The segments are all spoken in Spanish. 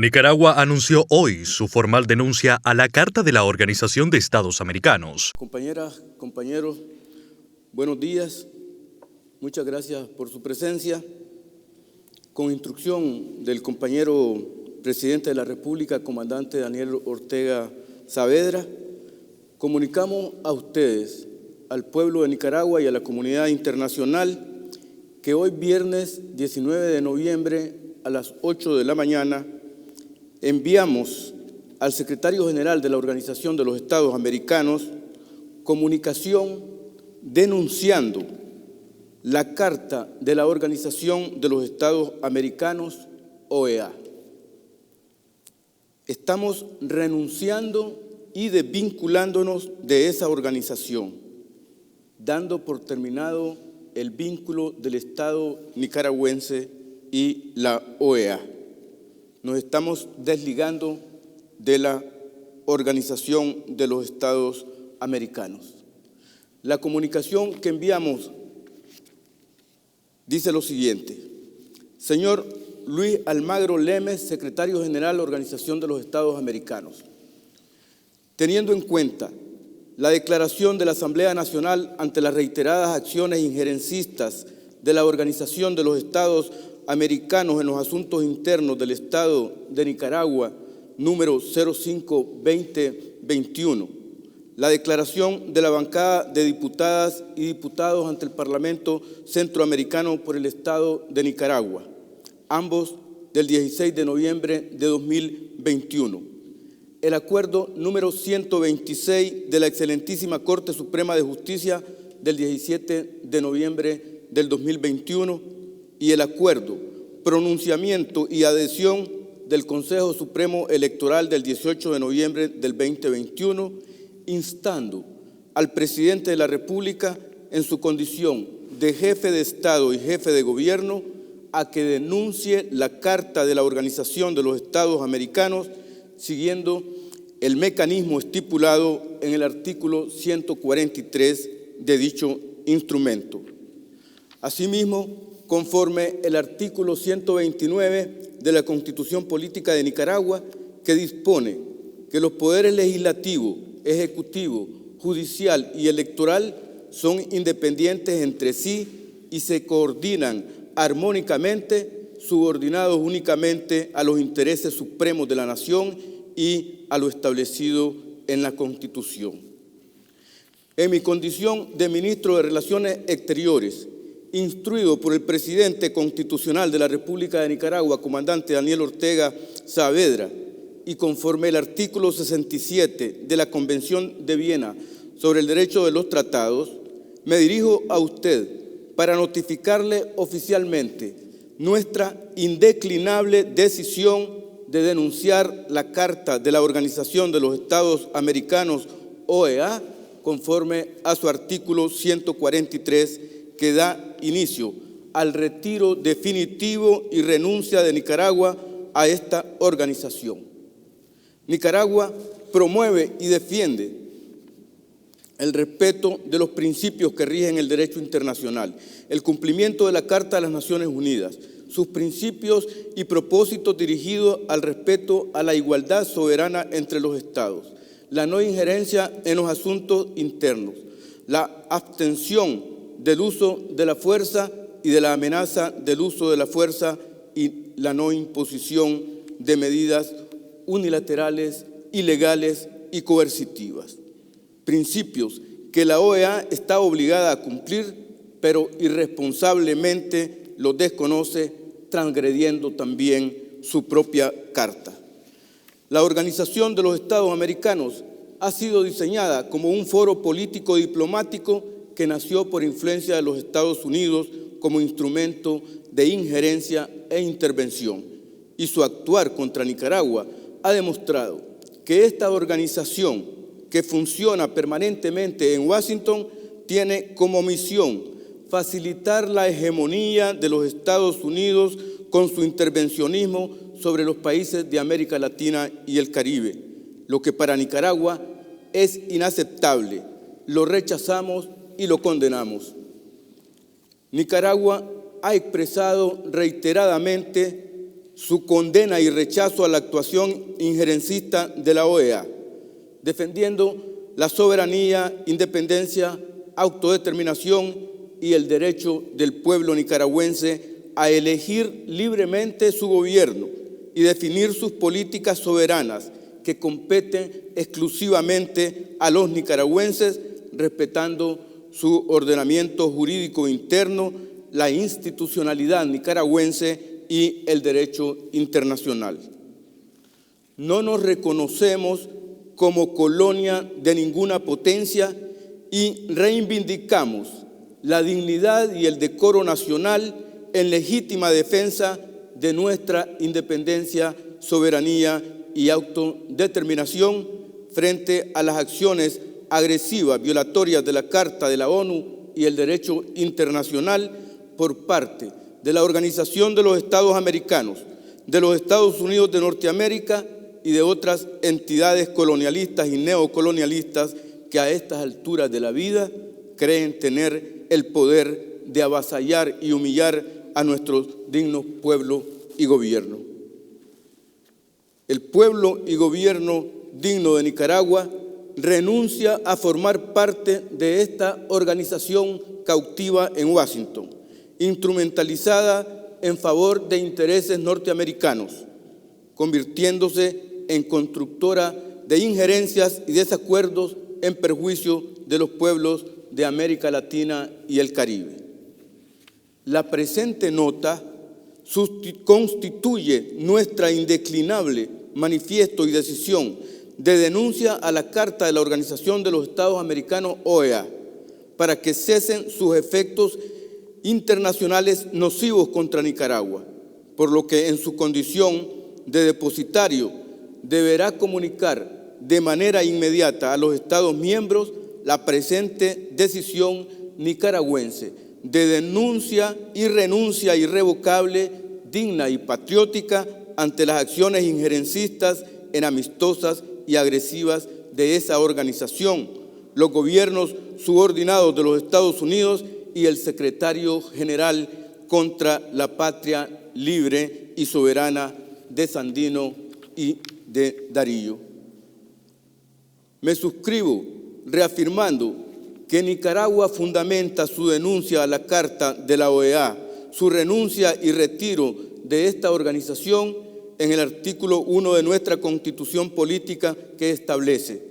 Nicaragua anunció hoy su formal denuncia a la Carta de la Organización de Estados Americanos. Compañeras, compañeros, buenos días. Muchas gracias por su presencia. Con instrucción del compañero presidente de la República, comandante Daniel Ortega Saavedra, comunicamos a ustedes, al pueblo de Nicaragua y a la comunidad internacional que hoy viernes 19 de noviembre a las 8 de la mañana enviamos al secretario general de la Organización de los Estados Americanos comunicación denunciando la Carta de la Organización de los Estados Americanos, OEA. Estamos renunciando y desvinculándonos de esa organización, dando por terminado el vínculo del Estado nicaragüense y la OEA. Nos estamos desligando de la Organización de los Estados Americanos. La comunicación que enviamos dice lo siguiente: señor Luis Almagro Lemes, secretario general de la Organización de los Estados Americanos, teniendo en cuenta la declaración de la Asamblea Nacional ante las reiteradas acciones injerencistas de la Organización de los Estados Americanos en los asuntos internos del Estado de Nicaragua, número 05-2021, la declaración de la bancada de diputadas y diputados ante el Parlamento Centroamericano por el Estado de Nicaragua, ambos del 16 de noviembre de 2021, el acuerdo número 126 de la excelentísima Corte Suprema de Justicia del 17 de noviembre del 2021 y el acuerdo, pronunciamiento y adhesión del Consejo Supremo Electoral del 18 de noviembre del 2021, instando al presidente de la República en su condición de jefe de Estado y jefe de Gobierno a que denuncie la Carta de la Organización de los Estados Americanos siguiendo el mecanismo estipulado en el artículo 143 de dicho instrumento. Asimismo, conforme el artículo 129 de la Constitución Política de Nicaragua, que dispone que los poderes legislativo, ejecutivo, judicial y electoral son independientes entre sí y se coordinan armónicamente, subordinados únicamente a los intereses supremos de la nación y a lo establecido en la Constitución. En mi condición de ministro de Relaciones Exteriores, instruido por el presidente constitucional de la República de Nicaragua, comandante Daniel Ortega Saavedra, y conforme el artículo 67 de la Convención de Viena sobre el derecho de los tratados, me dirijo a usted para notificarle oficialmente nuestra indeclinable decisión de denunciar la Carta de la Organización de los Estados Americanos, OEA, conforme a su artículo 143, que da inicio al retiro definitivo y renuncia de Nicaragua a esta organización. Nicaragua promueve y defiende el respeto de los principios que rigen el derecho internacional, el cumplimiento de la Carta de las Naciones Unidas, sus principios y propósitos dirigidos al respeto a la igualdad soberana entre los estados, la no injerencia en los asuntos internos, la abstención del uso de la fuerza y de la amenaza del uso de la fuerza y la no imposición de medidas unilaterales, ilegales y coercitivas. Principios que la OEA está obligada a cumplir, pero irresponsablemente los desconoce, transgrediendo también su propia carta. La Organización de los Estados Americanos ha sido diseñada como un foro político diplomático que nació por influencia de los Estados Unidos como instrumento de injerencia e intervención, y su actuar contra Nicaragua ha demostrado que esta organización, que funciona permanentemente en Washington, tiene como misión facilitar la hegemonía de los Estados Unidos con su intervencionismo sobre los países de América Latina y el Caribe, lo que para Nicaragua es inaceptable. Lo rechazamos y lo condenamos. Nicaragua ha expresado reiteradamente su condena y rechazo a la actuación injerencista de la OEA, defendiendo la soberanía, independencia, autodeterminación y el derecho del pueblo nicaragüense a elegir libremente su gobierno y definir sus políticas soberanas que competen exclusivamente a los nicaragüenses, respetando su ordenamiento jurídico interno, la institucionalidad nicaragüense y el derecho internacional. No nos reconocemos como colonia de ninguna potencia y reivindicamos la dignidad y el decoro nacional en legítima defensa de nuestra independencia, soberanía y autodeterminación frente a las acciones agresivas, violatorias de la Carta de la ONU y el derecho internacional por parte de la Organización de los Estados Americanos, de los Estados Unidos de Norteamérica y de otras entidades colonialistas y neocolonialistas que a estas alturas de la vida creen tener el poder de avasallar y humillar a nuestro digno pueblo y gobierno. El pueblo y gobierno digno de Nicaragua renuncia a formar parte de esta organización cautiva en Washington, instrumentalizada en favor de intereses norteamericanos, convirtiéndose en constructora de injerencias y desacuerdos en perjuicio de los pueblos de América Latina y el Caribe. La presente nota constituye nuestra indeclinable manifiesto y decisión de denuncia a la Carta de la Organización de los Estados Americanos, OEA, para que cesen sus efectos internacionales nocivos contra Nicaragua, por lo que en su condición de depositario deberá comunicar de manera inmediata a los Estados miembros la presente decisión nicaragüense de denuncia y renuncia irrevocable, digna y patriótica ante las acciones injerencistas, enamistosas y agresivas de esa organización, los gobiernos subordinados de los Estados Unidos y el secretario general contra la patria libre y soberana de Sandino y de Darillo. Me suscribo reafirmando que Nicaragua fundamenta su denuncia a la Carta de la OEA, su renuncia y retiro de esta organización en el artículo 1 de nuestra Constitución Política, que establece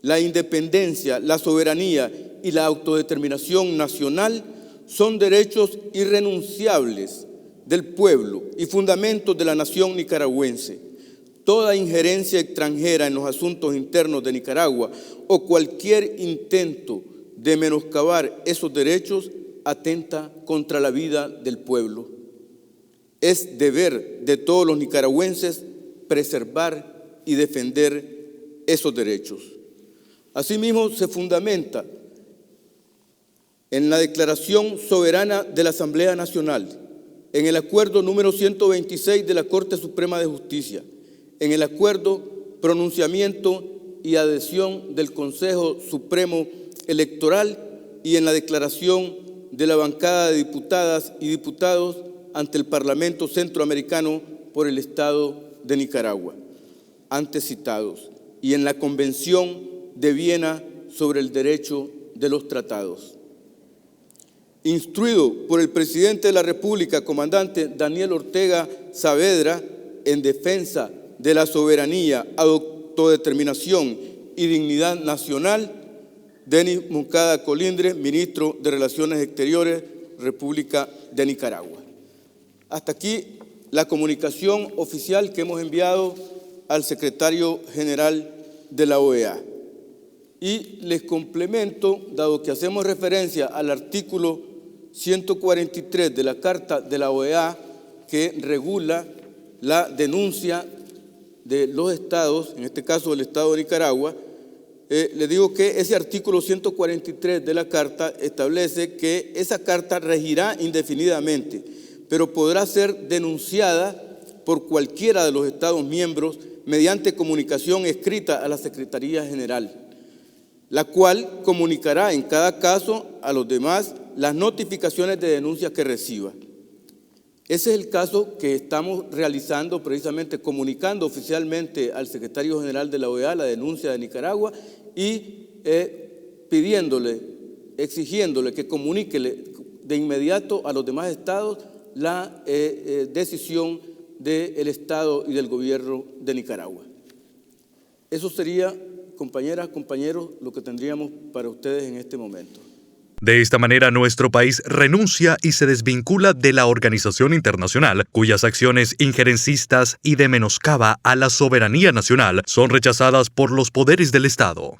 la independencia, la soberanía y la autodeterminación nacional son derechos irrenunciables del pueblo y fundamentos de la nación nicaragüense. Toda injerencia extranjera en los asuntos internos de Nicaragua o cualquier intento de menoscabar esos derechos atenta contra la vida del pueblo. Es deber de todos los nicaragüenses preservar y defender esos derechos. Asimismo, se fundamenta en la Declaración Soberana de la Asamblea Nacional, en el Acuerdo número 126 de la Corte Suprema de Justicia, en el Acuerdo, pronunciamiento y adhesión del Consejo Supremo Electoral y en la Declaración de la Bancada de Diputadas y Diputados ante el Parlamento Centroamericano por el Estado de Nicaragua, antes citados, y en la Convención de Viena sobre el Derecho de los Tratados. Instruido por el presidente de la República, comandante Daniel Ortega Saavedra, en defensa de la soberanía, autodeterminación y dignidad nacional, Denis Moncada Colindres, ministro de Relaciones Exteriores, República de Nicaragua. Hasta aquí la comunicación oficial que hemos enviado al secretario general de la OEA. Y les complemento, dado que hacemos referencia al artículo 143 de la Carta de la OEA, que regula la denuncia de los estados, en este caso del Estado de Nicaragua, les digo que ese artículo 143 de la Carta establece que esa Carta regirá indefinidamente, pero podrá ser denunciada por cualquiera de los Estados miembros mediante comunicación escrita a la Secretaría General, la cual comunicará en cada caso a los demás las notificaciones de denuncia que reciba. Ese es el caso que estamos realizando, precisamente comunicando oficialmente al secretario general de la OEA la denuncia de Nicaragua y pidiéndole, exigiéndole que comunique de inmediato a los demás estados la decisión del Estado y del gobierno de Nicaragua. Eso sería, compañeras, compañeros, lo que tendríamos para ustedes en este momento. De esta manera, nuestro país renuncia y se desvincula de la organización internacional, cuyas acciones injerencistas y de menoscaba a la soberanía nacional son rechazadas por los poderes del Estado.